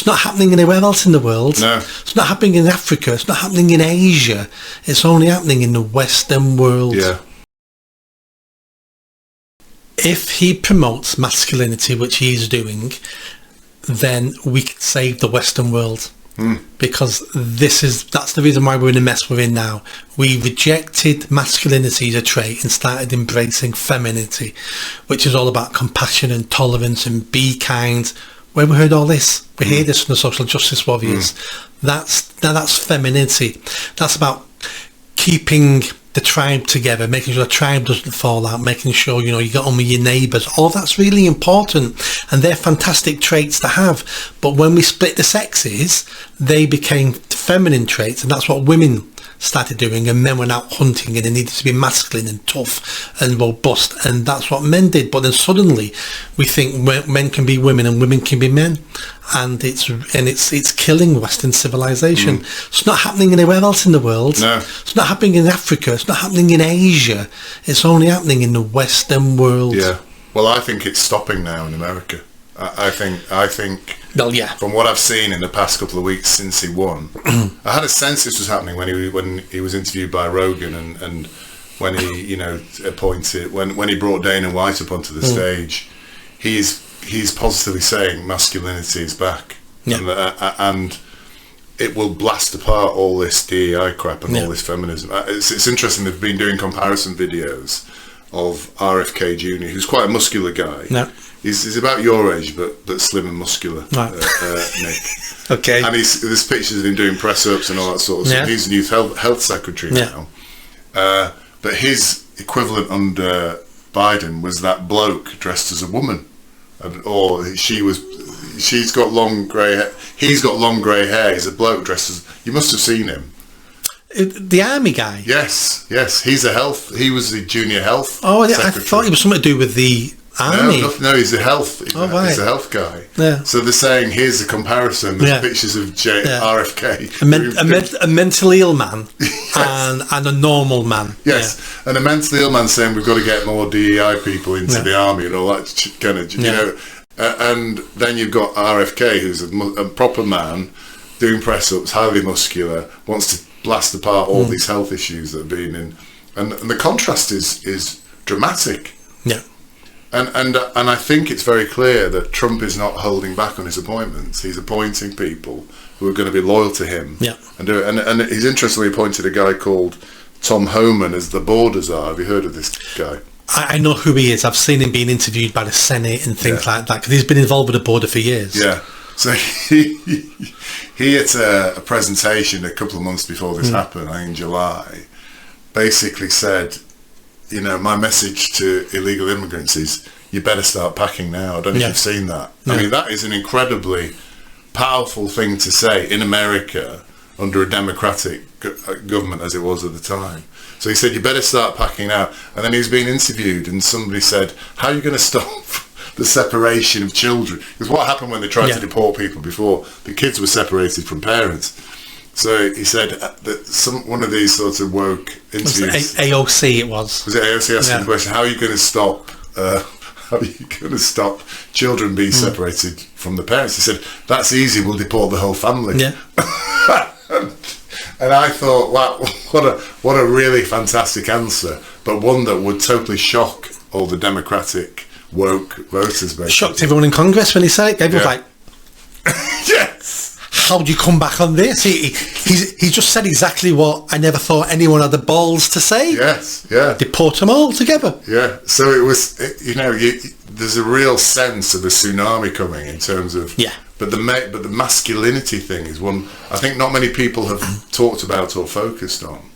It's not happening anywhere else in the world. No. It's not happening in Africa. It's not happening in Asia. It's only happening in the Western world. Yeah. If he promotes masculinity, which he's doing, then we can save the Western world. Because that's the reason why we're in the mess we're in now. We rejected masculinity as a trait and started embracing femininity, which is all about compassion and tolerance and be kind. Where we heard all this, we hear this from the social justice warriors. That's femininity. That's about keeping the tribe together, making sure the tribe doesn't fall out, making sure you get on with your neighbours. All that's really important, and they're fantastic traits to have. But when we split the sexes, they became feminine traits, and that's what women started doing, and men went out hunting and they needed to be masculine and tough and robust, and that's what men did. But then suddenly we think men can be women and women can be men, and it's killing Western civilization. It's not happening anywhere else in the world. No. It's not happening in Africa. It's not happening in Asia. It's only happening in the Western world. Yeah. Well, I think it's stopping now in America. I think. Well, yeah. From what I've seen in the past couple of weeks since he won, I had a sense this was happening when he was interviewed by Rogan and when he appointed when he brought Dana White up onto the stage. He's positively saying masculinity is back, and it will blast apart all this DEI crap and all this feminism. It's interesting. They've been doing comparison videos of RFK Jr., who's quite a muscular guy. No. He's about your age, but slim and muscular, right. Nick. Okay. And there's pictures of him doing press-ups and all that sort of stuff. He's the youth health secretary now. But his equivalent under Biden was that bloke dressed as a woman. She's got long grey hair. He's got long grey hair. He's a bloke dressed as... You must have seen him. The army guy? Yes. He was the junior health secretary. I thought it was something to do with the army. No, he's a health. Right. He's a health guy. Yeah. So they're saying here's a comparison. There's pictures of RFK. A mentally ill man and a normal man. Yes, and a mentally ill man saying we've got to get more DEI people into the army and all that kind of, and then you've got RFK, who's a proper man, doing press-ups, highly muscular, wants to blast apart all these health issues that have been in, and the contrast is dramatic. Yeah. And I think it's very clear that Trump is not holding back on his appointments. He's appointing people who are going to be loyal to him. Yeah. And do it. And he's interestingly appointed a guy called Tom Homan as the border czar. Have you heard of this guy? I know who he is. I've seen him being interviewed by the Senate and things like that, because he's been involved with the border for years. Yeah. So he at a presentation a couple of months before this happened, I think in July, basically said, my message to illegal immigrants is you better start packing now. I don't know if you've seen that. I mean, that is an incredibly powerful thing to say in America under a democratic government as it was at the time. So he said, you better start packing now. And then he was being interviewed and somebody said, how are you going to stop the separation of children? Because what happened when they tried to deport people before, the kids were separated from parents. So he said that one of these sorts of woke interviews... AOC it was. Was it AOC asking the question, how are you going to stop... how are you going to stop children being separated from the parents? He said, that's easy, we'll deport the whole family. Yeah. And I thought, wow, what a really fantastic answer, but one that would totally shock all the democratic woke voters, basically. Shocked everyone in Congress when he said it. Everyone's like, yes! How do you come back on this? He just said exactly what I never thought anyone had the balls to say. Yes, yeah. Deport them all together. Yeah, so it was, there's a real sense of a tsunami coming in terms of... Yeah. But the masculinity thing is one I think not many people have talked about or focused on.